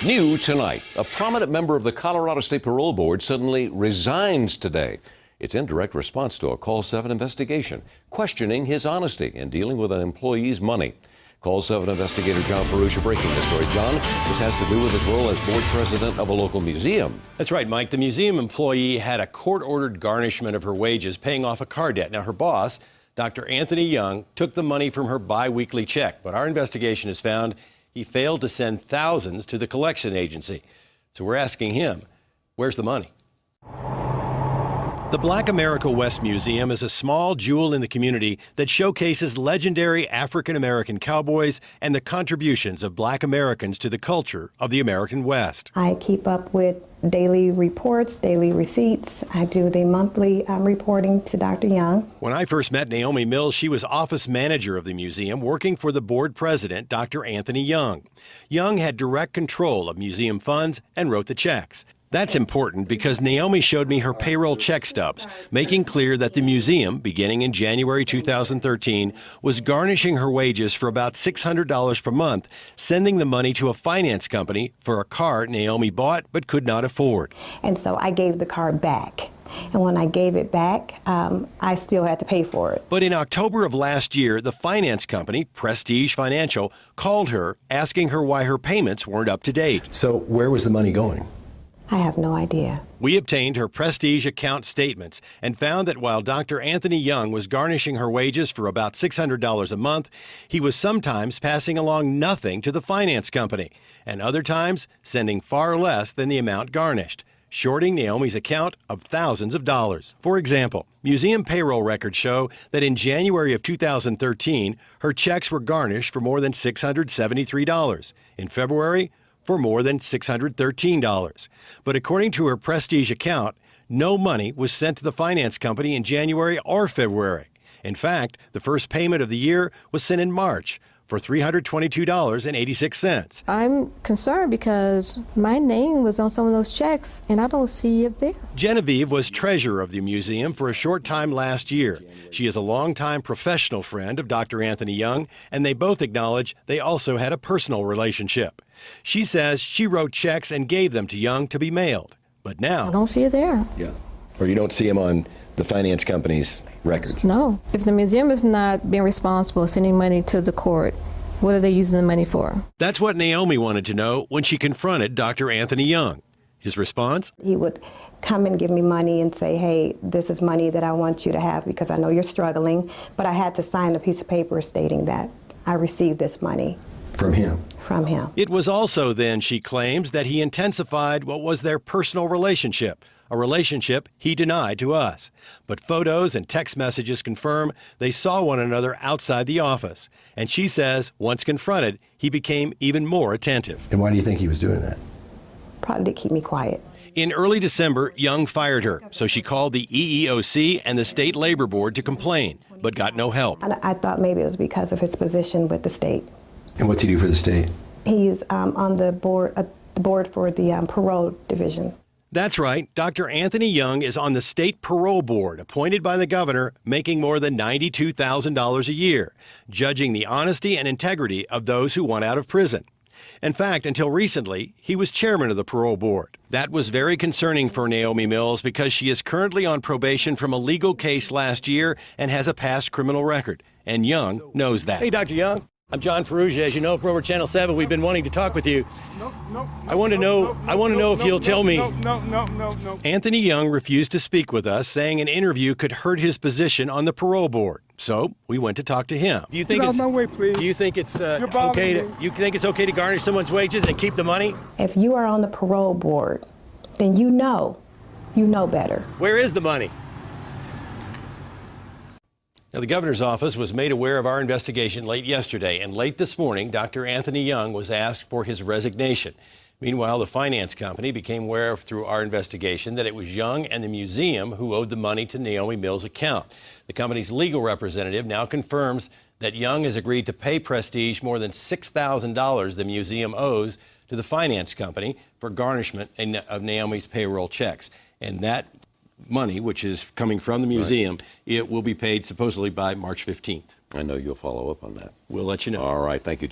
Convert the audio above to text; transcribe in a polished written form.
New tonight, a prominent member of the Colorado State Parole Board suddenly resigns today. It's in direct response to a CALL7 investigation, questioning his honesty in dealing with an employee's money. CALL7 investigator John Ferrugia breaking the story. John, this has to do with his role as board president of a local museum. That's right, Mike. The museum employee had a court-ordered garnishment of her wages, paying off a car debt. Now, her boss, Dr. Anthony Young, took the money from her bi-weekly check, but our investigation has found he failed to send thousands to the collection agency. So we're asking him, where's the money? The Black America West Museum is a small jewel in the community that showcases legendary African-American cowboys and the contributions of Black Americans to the culture of the American West. I keep up with daily reports, daily receipts. I do the monthly reporting to Dr. Young. When I first met Naomi Mills, she was office manager of the museum, working for the board president, Dr. Anthony Young. Young had direct control of museum funds and wrote the checks. That's important because Naomi showed me her payroll check stubs, making clear that the museum, beginning in January 2013, was garnishing her wages for about $600 per month, sending the money to a finance company for a car Naomi bought but could not afford. And so I gave the car back. And when I gave it back, I still had to pay for it. But in October of last year, the finance company, Prestige Financial, called her, asking her why her payments weren't up to date. So where was the money going? I have no idea. We obtained her Prestige account statements and found that while Dr. Anthony Young was garnishing her wages for about $600 a month, he was sometimes passing along nothing to the finance company, and other times sending far less than the amount garnished, shorting Naomi's account of thousands of dollars. For example, museum payroll records show that in January of 2013, her checks were garnished for more than $673. In February, for more than $613. But according to her Prestige account, no money was sent to the finance company in January or February. In fact, the first payment of the year was sent in March for $322.86. I'm concerned because my name was on some of those checks and I don't see it there. Genevieve was treasurer of the museum for a short time last year. She is a longtime professional friend of Dr. Anthony Young, and they both acknowledge they also had a personal relationship. She says she wrote checks and gave them to Young to be mailed. But now I don't see it there. Yeah. Or you don't see him on the finance company's records? No. If the museum is not being responsible sending money to the court, what are they using the money for? That's what Naomi wanted to know when she confronted Dr. Anthony Young. His response? He would come and give me money and say, hey, this is money that I want you to have because I know you're struggling, but I had to sign a piece of paper stating that I received this money. From him? From him. It was also then, she claims, that he intensified what was their personal relationship, a relationship he denied to us. But photos and text messages confirm they saw one another outside the office. And she says, once confronted, he became even more attentive. And why do you think he was doing that? Probably to keep me quiet. In early December, Young fired her, so she called the EEOC and the State Labor Board to complain, but got no help. And I thought maybe it was because of his position with the state. And what's he do for the state? He's on the board for the parole division. That's right. Dr. Anthony Young is on the State Parole Board, appointed by the governor, making more than $92,000 a year, judging the honesty and integrity of those who want out of prison. In fact, until recently, he was chairman of the parole board. That was very concerning for Naomi Mills because she is currently on probation from a legal case last year and has a past criminal record. And Young knows that. Hey, Dr. Young. I'm John Ferrugia. As you know from over Channel 7, we've been wanting to talk with you. I want to know if you'll tell me. No. Anthony Young refused to speak with us, saying an interview could hurt his position on the parole board. So we went to talk to him. Do you think it's okay to garnish someone's wages and keep the money? If you are on the parole board, then you know better. Where is the money? Now, the governor's office was made aware of our investigation late yesterday, and late this morning, Dr. Anthony Young was asked for his resignation. Meanwhile, the finance company became aware through our investigation that it was Young and the museum who owed the money to Naomi Mills' account. The company's legal representative now confirms that Young has agreed to pay Prestige more than $6,000 the museum owes to the finance company for garnishment of Naomi's payroll checks. And that money, which is coming from the museum, it will be paid supposedly by March 15th. I know you'll follow up on that. We'll let you know. All right. Thank you.